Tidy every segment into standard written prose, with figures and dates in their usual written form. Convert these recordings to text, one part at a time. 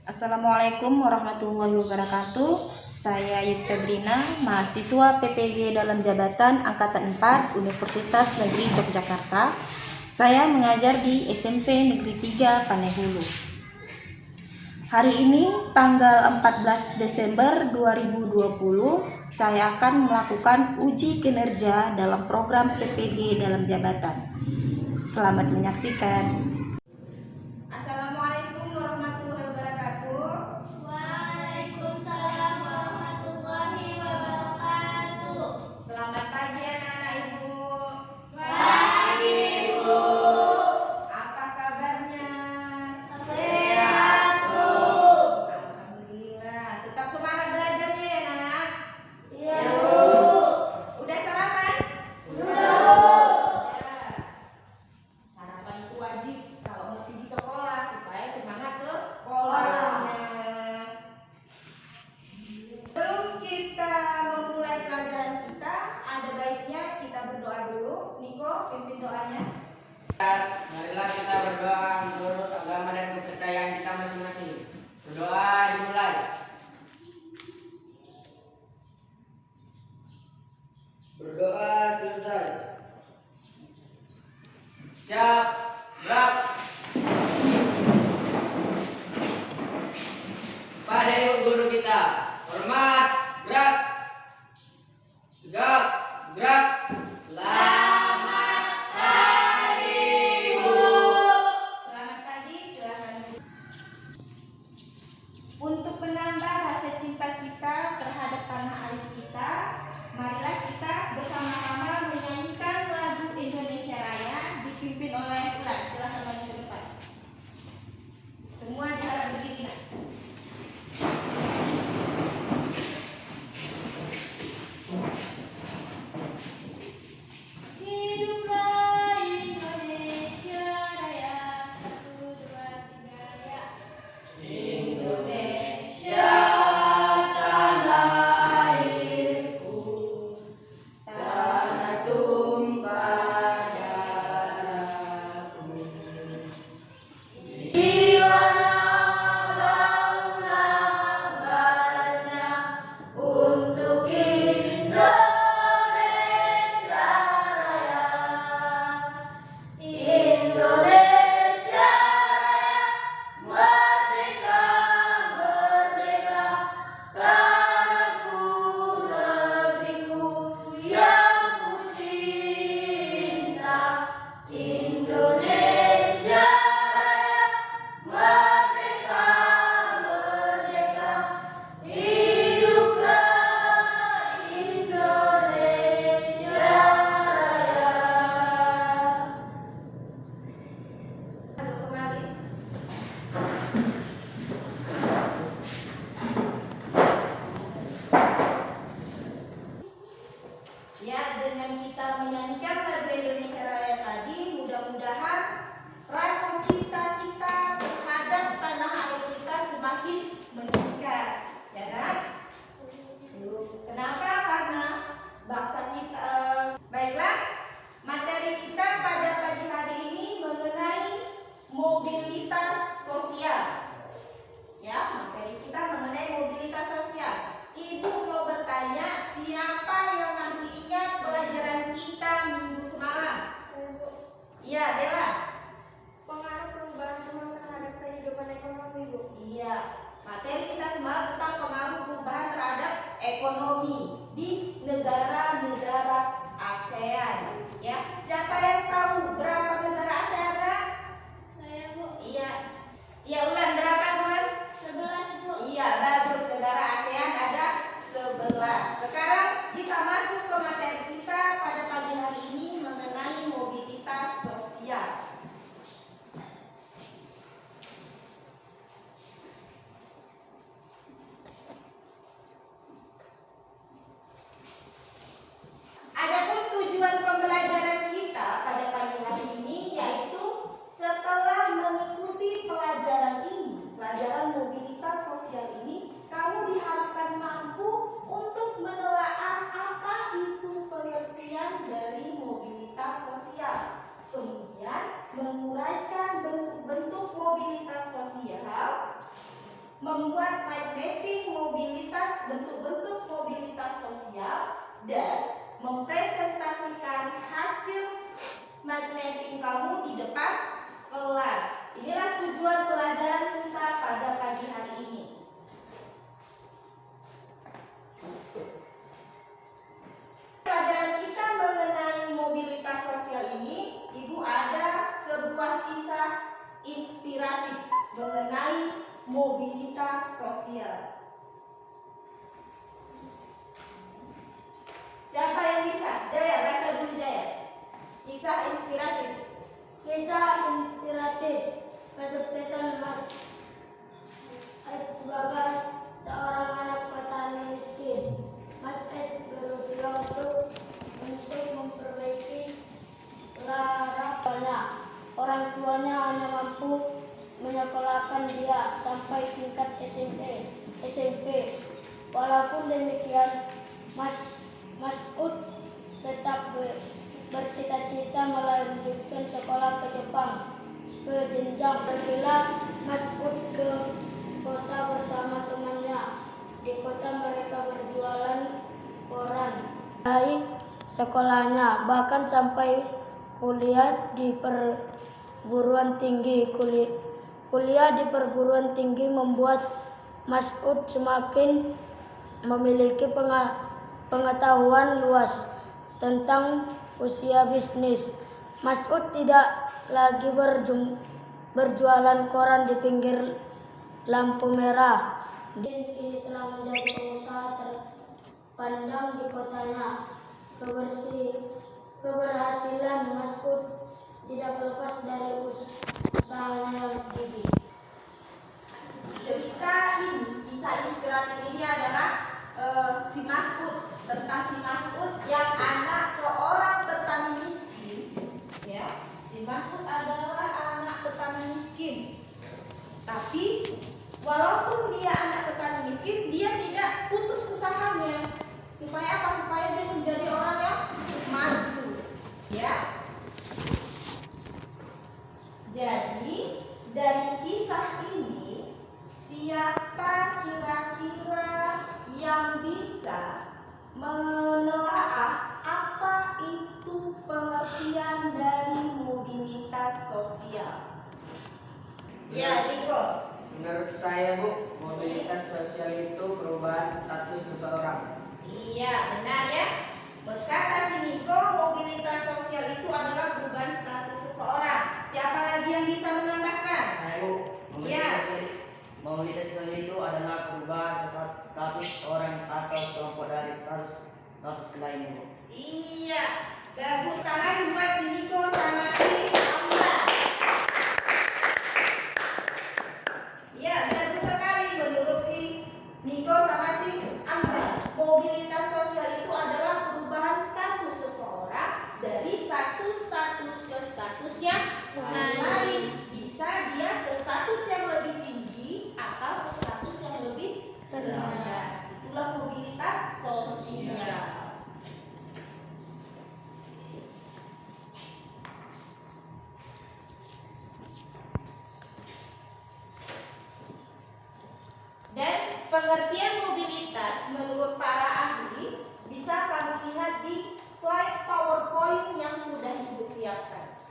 Assalamualaikum warahmatullahi wabarakatuh. Saya Yus Febrina, mahasiswa PPG dalam jabatan Angkatan 4 Universitas Negeri Yogyakarta. Saya mengajar di SMP Negeri 3 Panehulu. Hari ini tanggal 14 Desember 2020, saya akan melakukan uji kinerja dalam program PPG dalam jabatan. Selamat menyaksikan. Assalamualaikum warahmatullahi wabarakatuh. Waalaikumsalam warahmatullahi wabarakatuh. Selamat pagi anak-anak ibu. Pagi, Bu. Apa kabarnya? Sehat, Bu. Alhamdulillah. Tetap semangat belajarnya ya nak. Iya, Bu. Udah sarapan? Udah, Bu. Ya. Sarapan itu wajib kalau mau pergi sekolah supaya semangat sekolahnya. Sebelum kita memulai pelajaran kita, ada baiknya kita berdoa dulu. Niko, pimpin doanya. Marilah kita berdoa menurut agama dan kepercayaan kita masing-masing. Berdoa dimulai. Berdoa selesai. Siap, gerak. Pada ibu guru kita, hormat, gerak. Tegak, gerak. Selamat pagi, Bu. Selamat pagi, silakan. Untuk menambah rasa cinta kita terhadap tanah air kita, marilah kita bersama-sama menyanyikan lagu Indonesia Raya dipimpin oleh Ulan. Silakan maju ke depan. Semua diharap berdiri nak. Hiduplah Indonesia Raya. 1, 2, 3, ya. Indonesia membuat mind mapping mobilitas, bentuk-bentuk mobilitas sosial, dan mempresentasikan hasil mind mapping kamu di depan kelas. Inilah tujuan pelajaran kita pada pagi hari ini. Pelajaran kita mengenai mobilitas sosial ini, Ibu ada sebuah kisah inspiratif mengenai mobilitas sosial. Siapa yang bisa? Jaya, baca dulu Jaya. Kisah inspiratif. Kisah inspiratif kesuksesan Mas Ed sebagai seorang anak petani miskin. Mas Ed berusaha untuk memperbaiki laranya. Orang tuanya hanya mampu menyekolahkan dia sampai tingkat SMP. Walaupun demikian, Mas'ud tetap bercita-cita melanjutkan sekolah ke Jepang. Ke jenjang pergilah Mas'ud ke kota bersama temannya. Di kota mereka berjualan koran. Baik sekolahnya, bahkan sampai kuliah di perguruan tinggi. Kuliah di perguruan tinggi membuat Mas'ud semakin memiliki pengetahuan luas tentang usia bisnis. Mas'ud tidak lagi berjualan koran di pinggir lampu merah. Dia kini telah menjadi pengusaha terpandang di kotanya. Keberhasilan Mas'ud tidak lepas dari usahanya yang gigih. Cerita ini, kisah inspiratif ini adalah si Mas'ud, tentang si Mas'ud yang anak seorang petani miskin. Ya, si Mas'ud adalah anak petani miskin. Tapi walaupun dia anak petani miskin, dia tidak putus usahanya. Supaya apa? Supaya dia menjadi orang yang maju. Ya. Jadi dari kisah ini, siapa kira-kira yang bisa menelaah apa itu pengertian dari mobilitas sosial? Ya, Niko. Menurut saya, Bu, mobilitas sosial itu perubahan status seseorang. Iya, benar ya. Berkata si Niko, mobilitas sosial itu adalah perubahan status seseorang. Siapa lagi yang bisa menambahkan? Saya, Bu, Iya. mobilitas sosial itu adalah perubahan status orang atau kelompok dari status lainnya, Bu. Iya, bagus. Tangan buat si Niko sama si Amra. Ya, bagus sekali menurut si Niko sama si Amra. Mobilitas sosial itu adalah perubahan status seseorang dari satu status ke status yang lain. Bisa dia ke status yang lebih tinggi atau ke status yang lebih rendah. Itulah mobilitas sosial. Dan pengertian mobilitas menurut para ahli bisa kamu lihat di slide PowerPoint yang sudah Ibu siapkan.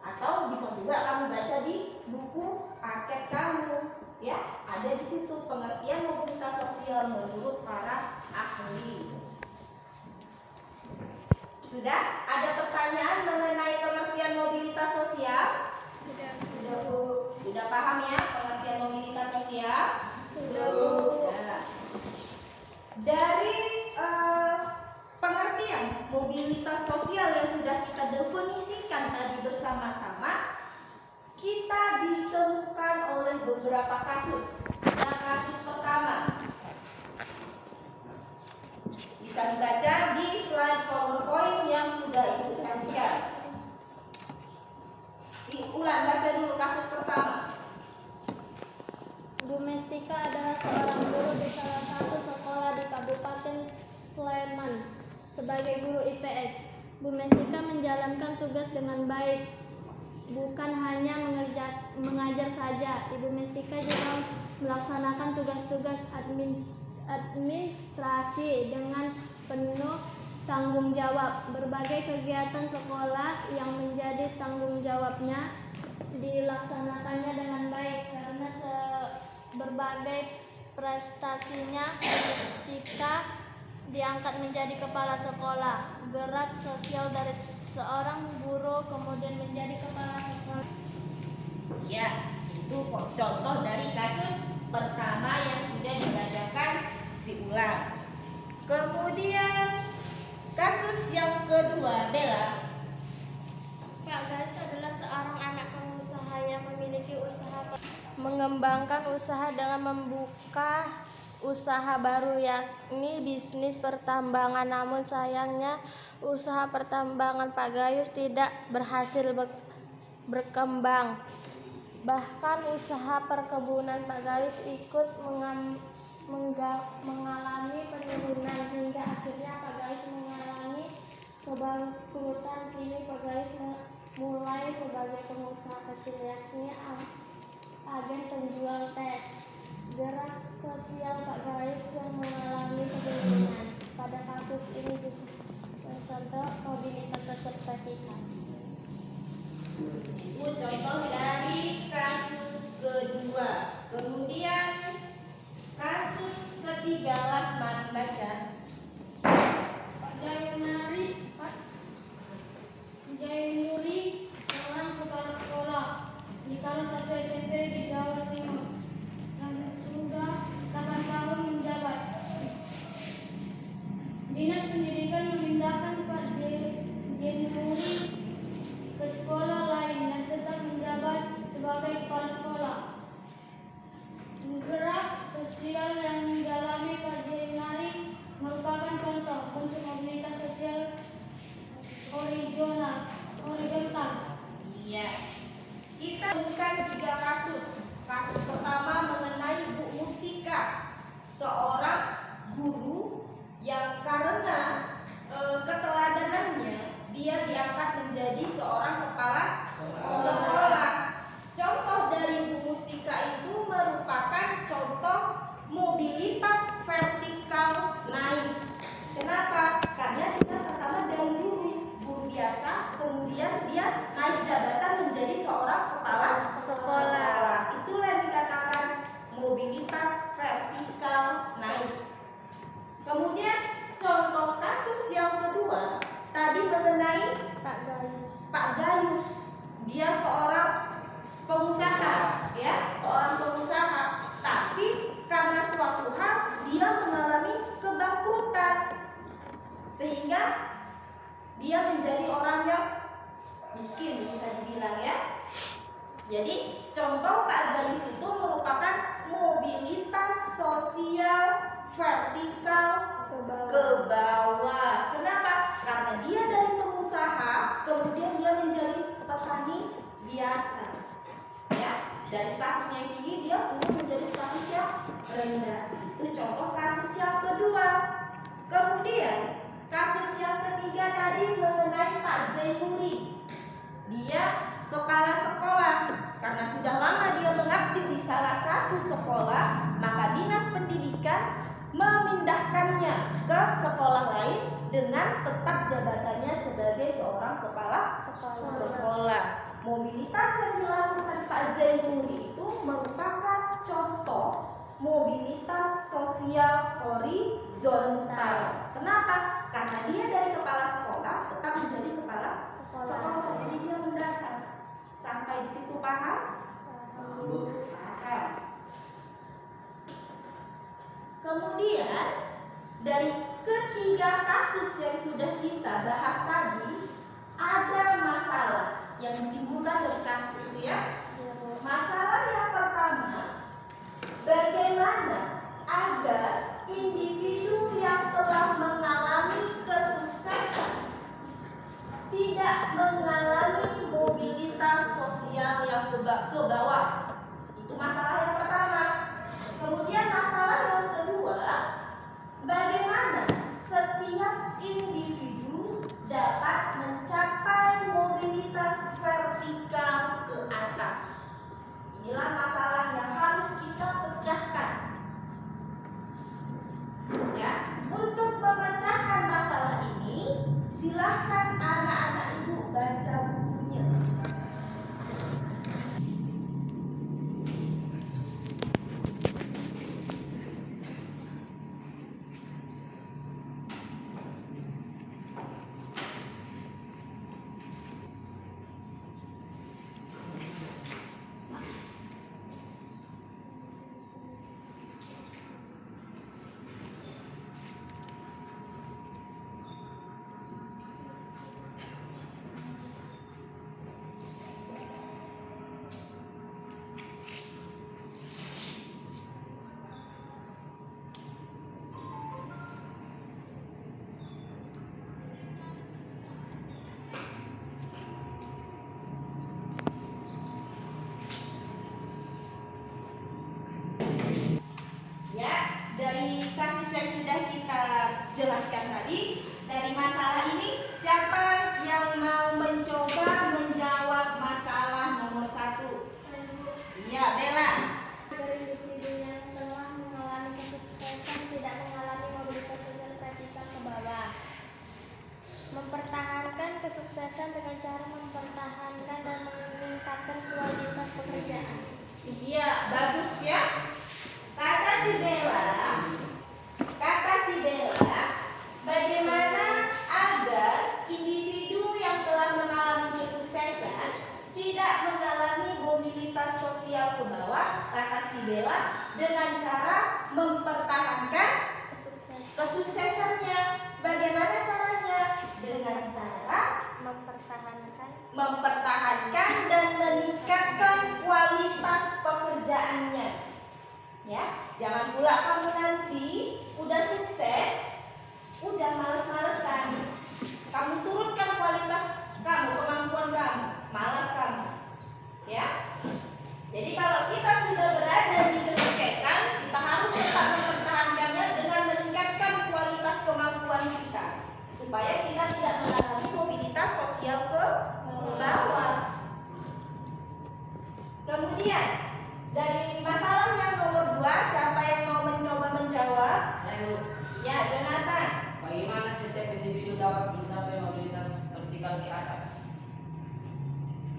Atau bisa juga kamu baca di buku paket kamu. Ya, ada di situ pengertian mobilitas sosial menurut para ahli. Sudah? Ada pertanyaan mengenai pengertian mobilitas sosial? Sudah, Bu. Sudah paham ya pengertian mobilitas sosial? Sudah, Bu. Sudah. Dari pengertian mobilitas sosial yang sudah kita definisikan tadi bersama-sama, kita ditemukan oleh beberapa kasus. Nah, kasus pertama bisa dibaca di slide PowerPoint yang sudah Ibu sajikan. Ulan, baca dulu kasus pertama. Bu Mestika adalah seorang guru di salah satu sekolah di Kabupaten Sleman sebagai guru IPS. Bu Mestika menjalankan tugas dengan baik. bukan hanya mengajar saja. Ibu Mestika juga melaksanakan tugas-tugas administrasi dengan penuh tanggung jawab. Berbagai kegiatan sekolah yang menjadi tanggung jawabnya dilaksanakannya dengan baik. Karena berbagai prestasinya, Ibu Mestika diangkat menjadi kepala sekolah. Gerak sosial dari seorang guru kemudian menjadi kepala sekolah. Ya, itu contoh dari kasus pertama yang sudah dibacakan si Ulang. Kemudian kasus yang kedua, Bella. Pak Gayus adalah seorang anak pengusaha yang memiliki usaha mengembangkan usaha dengan membuka usaha baru, yakni bisnis pertambangan. Namun sayangnya usaha pertambangan Pak Gayus tidak berhasil berkembang. Bahkan usaha perkebunan Pak Gayus ikut mengalami penurunan hingga akhirnya Pak Gayus mengalami kebangkrutan. Kini Pak Gayus mulai sebagai pengusaha kecil, yakni agen penjual teh. Gerak sosial Pak Gayus yang mengalami penurunan. Pada kasus ini contoh mobilitas peserta didik. Itu contoh dari kasus kedua. Kemudian kasus ketiga, Lasman baca. Pak Jainuri, seorang kepala sekolah di salah satu SMP di Jawa Timur yang sudah 8 tahun menjabat. Dinas Pendidikan memindahkan Pak Jainuri ke sekolah lain dan tetap menjabat sebagai kepala sekolah. Gerak sosial yang dialami Pak Jainuri merupakan contoh bentuk mobilitas sosial horizontal. Iya. Kita temukan 3 kasus. Kasus pertama mengenai Bu Mustika, seorang guru yang karena keteladanannya dia diangkat menjadi seorang kepala sekolah. Contoh dari Bu Mustika itu merupakan contoh mobilitas vertikal naik. Kenapa? Karena dia pertama dari guru biasa, kemudian dia naik jabatan menjadi seorang kepala sekolah. Itulah yang dikatakan mobilitas vertikal naik. Kemudian contoh kasus yang kedua tadi mengenai Pak Gayus. Dia seorang pengusaha, ya, seorang pengusaha. Tapi karena suatu hal dia mengalami kebangkrutan, sehingga dia menjadi orang yang miskin, bisa dibilang, ya. Jadi contoh Pak Gayus itu merupakan mobilitas sosial vertikal ke bawah. Kenapa? Karena dia dari pengusaha, kemudian dia menjadi petani biasa, ya. Dari statusnya yang tinggi dia turun menjadi status yang rendah. Itu contoh kasus yang kedua. Kemudian kasus yang ketiga tadi mengenai Pak Zainuri. Dia kepala sekolah. Karena sudah lama dia mengabdi di salah satu sekolah, maka Dinas Pendidikan memindahkannya ke sekolah lain dengan tetap jabatannya sebagai seorang kepala sekolah. Mobilitas yang dilakukan Pak Zainuri itu merupakan contoh mobilitas sosial horizontal. Kenapa? Karena dia dari kepala sekolah tetap menjadi kepala sekolah. Jadi dia mendaftar. Sampai di situ paham? Paham. Kemudian dari ketiga kasus yang sudah kita bahas tadi, ada masalah yang ditimbulkan dari kasus itu, ya. Masalah yang pertama, bagaimana agar individu yang telah mengalami kesuksesan tidak mengalami mobilitas sosial yang ke bawah. Itu masalah yang pertama. Kemudian masalah yang kedua, bagaimana setiap individu dapat mencapai mobilitas vertikal dari kasus yang sudah kita jelaskan tadi, dari masalah ini, siapa yang mau mencoba menjawab masalah nomor 1? Iya, Bella. Agar individu yang telah mengalami kesuksesan tidak mengalami mobilitas sosial vertikal ke bawah. Mempertahankan kesuksesan dengan cara mempertahankan dan meningkatkan kualitas pekerjaan. Iya, bagus ya. Kata si Bella, bagaimana agar individu yang telah mengalami kesuksesan tidak mengalami mobilitas sosial ke bawah, kata si Bella, dengan cara mempertahankan kesuksesannya. Bagaimana caranya? Dengan cara mempertahankan dan meningkatkan kualitas pekerjaannya. Ya, jangan pula kamu nanti udah sukses, udah malas-malesan. Kamu turunkan kualitas kamu, kemampuan kamu, malas kamu. Ya. Jadi kalau kita sudah berada di kesuksesan, kita harus tetap mempertahankannya dengan meningkatkan kualitas kemampuan kita, supaya kita tidak mengalami mobilitas sosial ke bawah. Kemudian dari masalah yang nomor 2, siapa yang mau mencoba menjawab? Ayo, Ya, Jonathan. bagaimana setiap individu dapat mencapai mobilitas vertikal ke atas?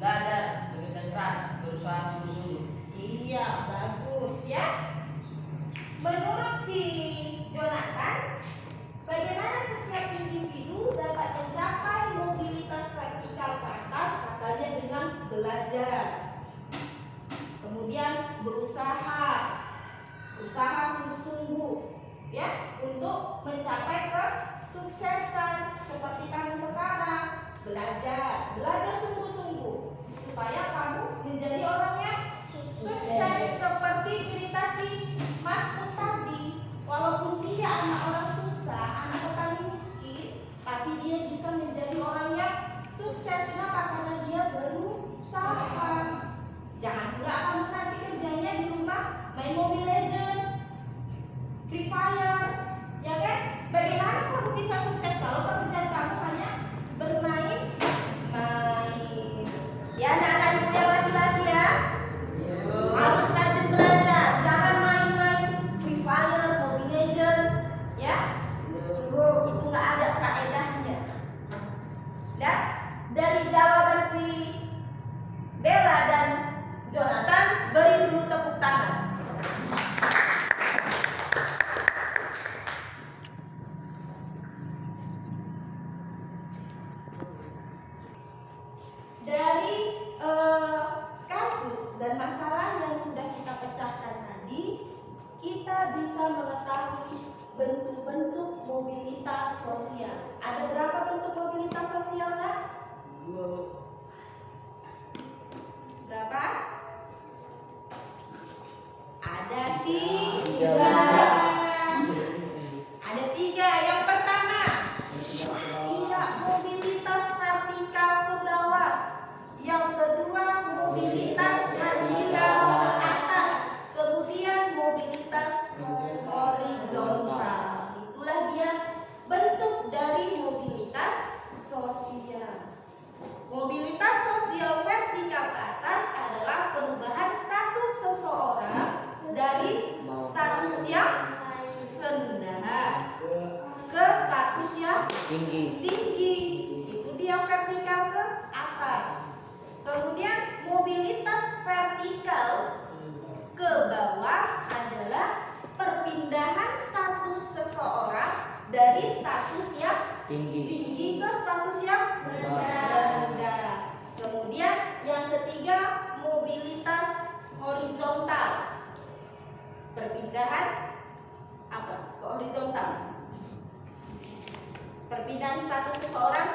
Belajar, bekerja keras, berusaha sungguh-sungguh. Iya, bagus ya. Menurut si Jonathan, bagaimana setiap individu dapat mencapai mobilitas vertikal ke atas? Katanya dengan belajar, kemudian berusaha sungguh-sungguh, ya, untuk mencapai kesuksesan. Seperti kamu sekarang, belajar sungguh-sungguh supaya kamu menjadi orang yang sukses. Seperti cerita si Mas Put tadi, walaupun dia anak orang susah, anak petani miskin, tapi dia bisa menjadi orang yang sukses. Kenapa? Karena dia berusaha. Jangan pula kamu nanti kerjanya di rumah main Mobile Legend, Free Fire, ya kan? Bagaimana kamu bisa sukses kalau pekerjaan kamu hanya bermain? Ya, anak-anak ibu yang laki-laki ya, harus rajin belajar, jangan main-main Free Fire, Mobile Legend, ya. Itu nggak ada faedahnya. Dan dari jawaban si Bella dan Jonathan, beri dulu tepuk tangan. Dari kasus dan masalah yang sudah kita pecahkan tadi, kita bisa mengetahui bentuk-bentuk mobilitas sosial. Ada berapa bentuk mobilitas sosial, Kak? Berapa? Ada 3. Ada 3. Yang pertama, iya, mobilitas vertikal ke bawah. Yang kedua, mobilitas vertikal ke atas. Kemudian mobilitas horizontal. Itulah dia bentuk dari mobilitas sosial. Mobilitas sosial vertikal ke atas adalah perubahan status seseorang dari status yang rendah ke status yang tinggi. Itu dia vertikal ke atas. Kemudian mobilitas vertikal ke bawah adalah perpindahan status seseorang dari status yang tinggi ke status yang rendah. Kemudian yang ketiga, mobilitas horizontal. Perpindahan apa? Ke horizontal. Perpindahan status seseorang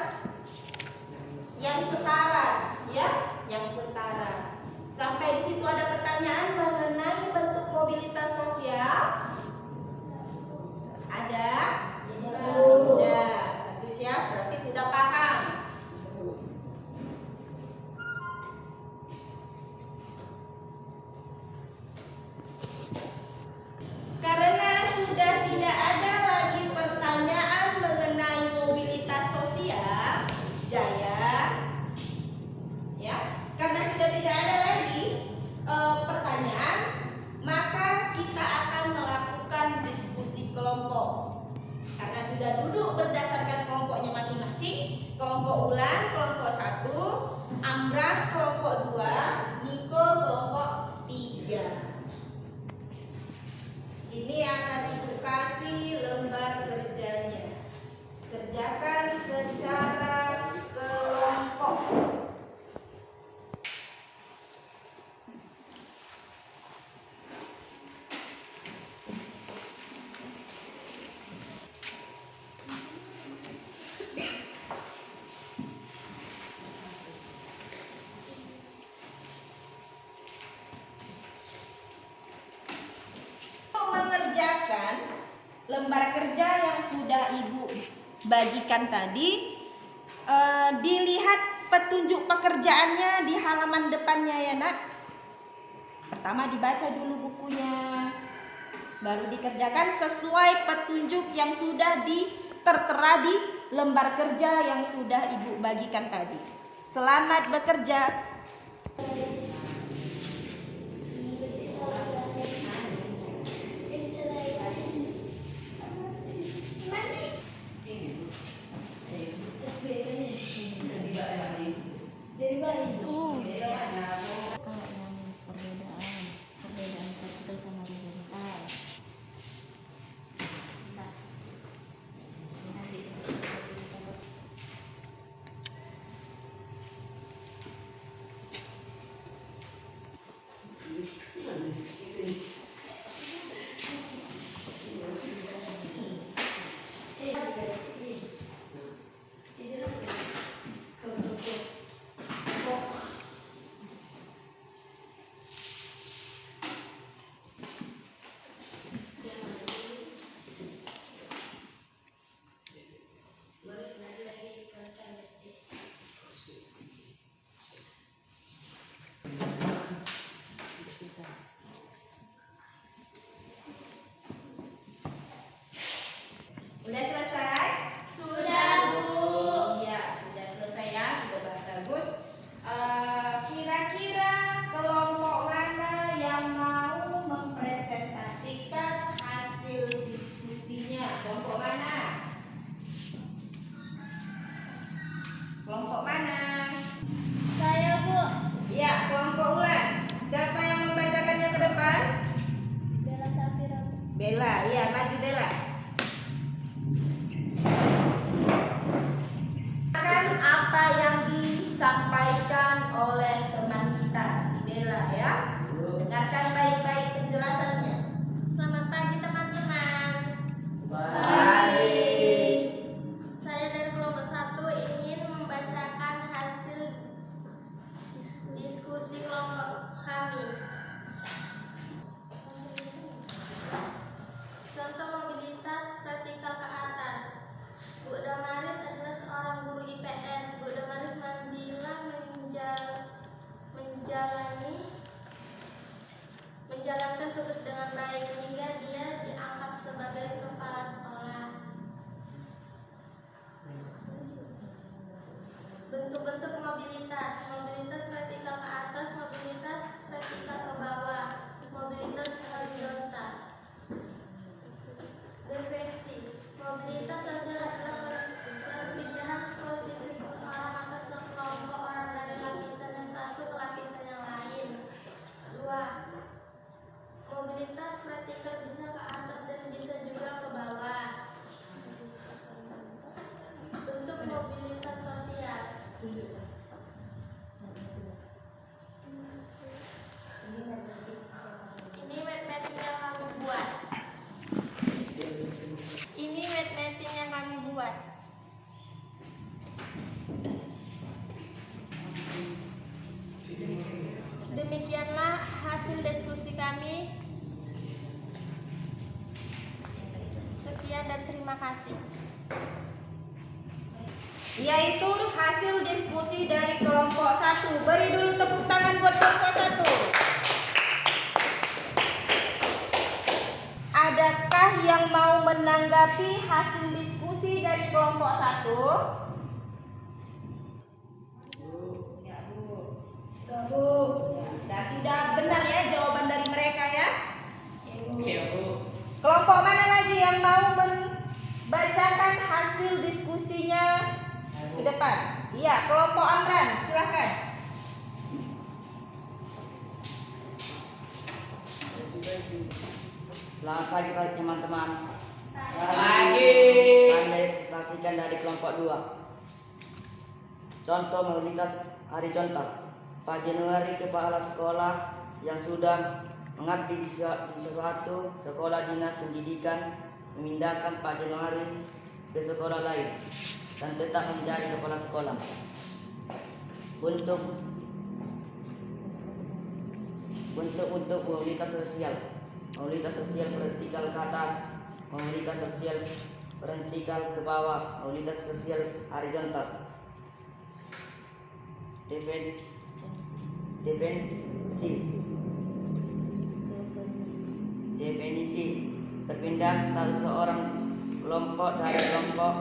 yang setara, ya, yang setara. Sampai di situ ada pertanyaan mengenai bentuk mobilitas sosial? Ada? Sudah. Bagus ya, berarti sudah paham. Karena sudah Ulan kelompok 1, Amran kelompok 2, Niko kelompok 3. Ini akan Ibu kasih lembar kerjanya. Kerjakan secara kelompok. Mengerjakan lembar kerja yang sudah Ibu bagikan tadi, dilihat petunjuk pekerjaannya di halaman depannya ya Nak. Pertama dibaca dulu bukunya, baru dikerjakan sesuai petunjuk yang sudah tertera di lembar kerja yang sudah Ibu bagikan tadi. Selamat bekerja. Perbedaan partikel sama horizontal. Udah selesai? Sudah, Bu. Iya, sudah selesai ya, sudah bagus. Kira-kira kelompok mana yang mau mempresentasikan hasil diskusinya? Kelompok mana? Kelompok mana? Saya, Bu. Iya, kelompok Ulan. Siapa yang membacakannya ke depan? Bella Safira. Bella, iya, maju Bella. Apa yang disampaikan oleh teman kita si Bella ya. Dengarkan baik-baik penjelasannya. Selamat pagi, teman-teman. Saya dari kelompok 1 ingin membacakan hasil diskusi kelompok kami. Contoh mobilitas vertikal ke atas. Bu Damaris adalah seorang guru IPS. Bu Damaris menjalankan tugas dengan baik hingga dia diangkat sebagai kepala sekolah. Bentuk-bentuk mobilitas vertikal ke atas, mobilitas vertikal ke bawah, mobilitas horizontal. Definisi mobilitas sosial adalah perpindahan posisi seseorang atau sekelompok orang dari lapisan yang satu ke lapisan yang lain. 2. Mobilitas vertikal bisa ke atas dan bisa juga ke bawah. Bentuk mobilitas sosial. Ini wet mapping yang kami buat. Ini wet mapping yang kami buat. Demikianlah hasil diskusi kami. Sekian dan terima kasih. Yaitu hasil diskusi dari kelompok 1. Beri dulu tepuk tangan buat kelompok 1. Adakah yang mau menanggapi hasil diskusi dari kelompok 1? Ya, Bu. Enggak, Bu. Berarti udah benar ya jawaban dari mereka ya? Iya, Bu. Kelompok mana lagi yang mau membacakan hasil diskusinya ke depan? Iya, kelompok Amran, silakan. Selamat pagi teman-teman. Pagi. Anda presentasikan dari kelompok 2. Contoh mobilitas hari contoh. Pak Januari kepala sekolah yang sudah mengabdi di suatu sekolah dinas pendidikan memindahkan Pak Januari ke sekolah lain dan tetap menjadi kepala sekolah. Untuk mobilitas sosial vertikal ke atas, mobilitas sosial vertikal ke bawah, mobilitas sosial horizontal. Definisi berpindah status seorang kelompok dari kelompok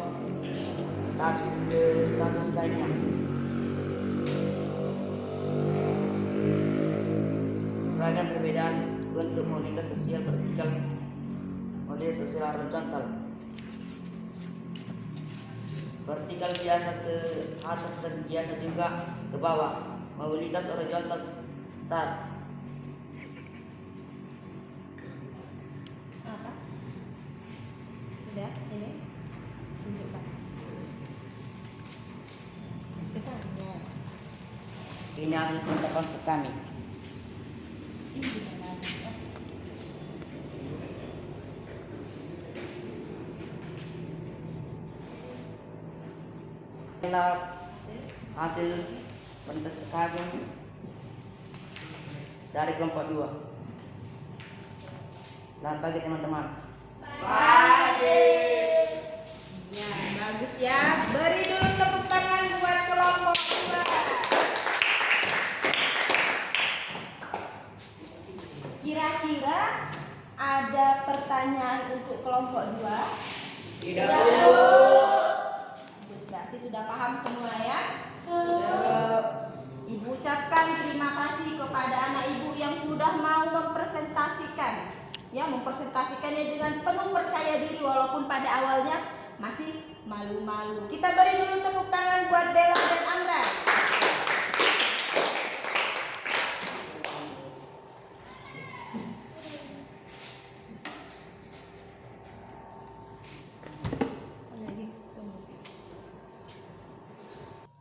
status ke status lainnya. Beragam perbedaan bentuk mobilitas sosial vertikal, mobilitas sosial horizontal. Vertikal biasa ke atas dan biasa juga ke bawah. Mobilitas horizontal tar. Apa? Udah, ini tunjukkan. Kesannya. Ini hasil konsep kami. Hasil bentuk sekali dari kelompok 2. Selamat pagi teman-teman. Ya, bagus ya. Beri dulu tepuk tangan buat kelompok 2. Kira-kira ada pertanyaan untuk kelompok 2? Tidak. Bagus, berarti sudah paham semua ya? Ibu ucapkan terima kasih kepada anak ibu yang sudah mau mempresentasikan. Ya, mempresentasikannya dengan penuh percaya diri walaupun pada awalnya masih malu-malu. Kita beri dulu tepuk tangan buat Bella dan Amran.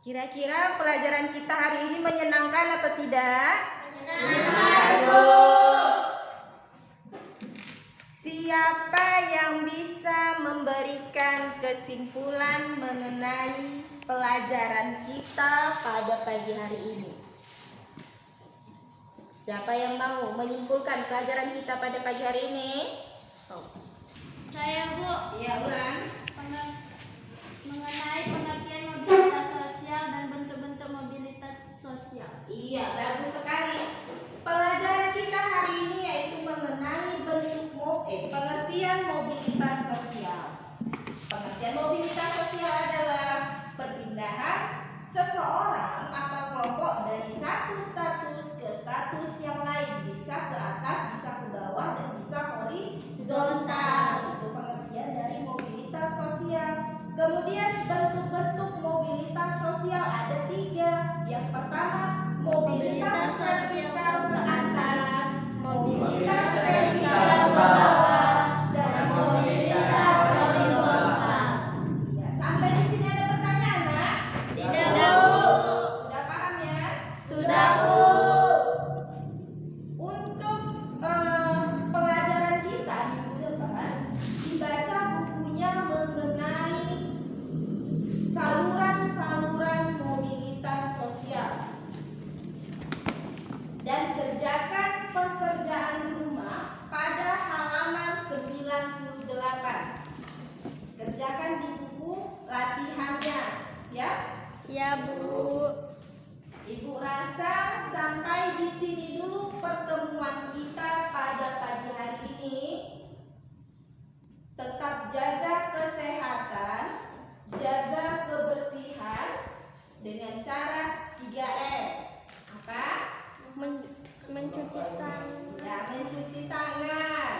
Kira-kira pelajaran kita hari ini menyenangkan atau tidak? Siapa yang bisa memberikan kesimpulan mengenai pelajaran kita pada pagi hari ini? Siapa yang mau menyimpulkan pelajaran kita pada pagi hari ini? Saya, Bu. Iya, Ulan. Mengenai pengertian mobilitas sosial dan bentuk-bentuk mobilitas sosial. Iya, bagus sekali. Pelajaran kita hari ini yaitu mengenai pengertian mobilitas sosial. Pengertian mobilitas sosial adalah perpindahan seseorang atau kelompok dari satu status ke status yang lain, bisa ke atas, bisa ke bawah, dan bisa horizontal. Itu pengertian dari mobilitas sosial. Kemudian bentuk-bentuk mobilitas sosial ada 3. Yang pertama, mobilitas vertikal ke atas, mobilitas vertikal ke bawah, dan mobilitas horizontal. Ya, sampai di sini ada pertanyaan, Nak? Tidak, Bu. Sudah paham ya? Sudah, Bu. Untuk pelajaran kita minggu depan dibaca bukunya mengenai saluran-saluran mobilitas sosial dan kerjakan pekerjaan rumah pada halaman 98. Kerjakan di buku latihannya ya. Ya, Bu. Ibu rasa sampai di sini dulu pertemuan kita pada pagi hari ini. Tetap jaga kesehatan, jaga kebersihan dengan cara 3M. Apa? Mencuci tangan. Ya, mencuci tangan,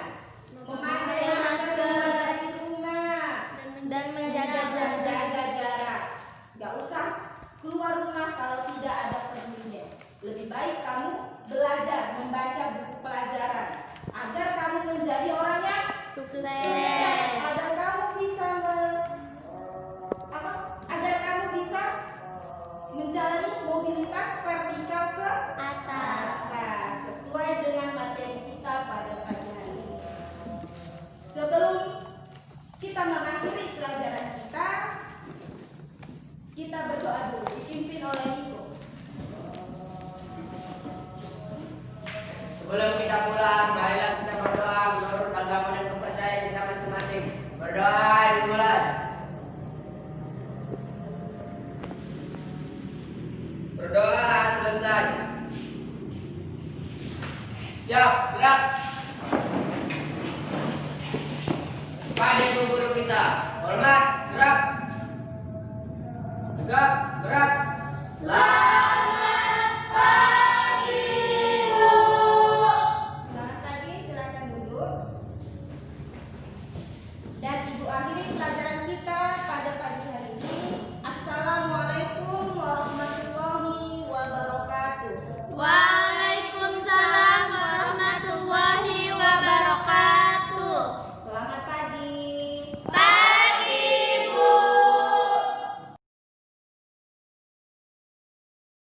memakai Memakai masker masker. dari rumah, Dan menjaga dan jarak. jaga jarak. Gak usah keluar Sukses. Agar kamu bisa agar kamu bisa menjalani mobilitas vertikal ke atas sesuai dengan materi kita pada pagi hari ini. Sebelum kita mengakhiri pelajaran kita berdoa dulu dipimpin oleh Niko. Sebelum kita pulang, marilah kita berdoa menurut agama dan kepercayaan kita masing-masing. Berdoa dimulai. Berdoa selesai. Siap, gerak. Kepada ibu guru kita, hormat, gerak. Tegak, gerak. Selamat.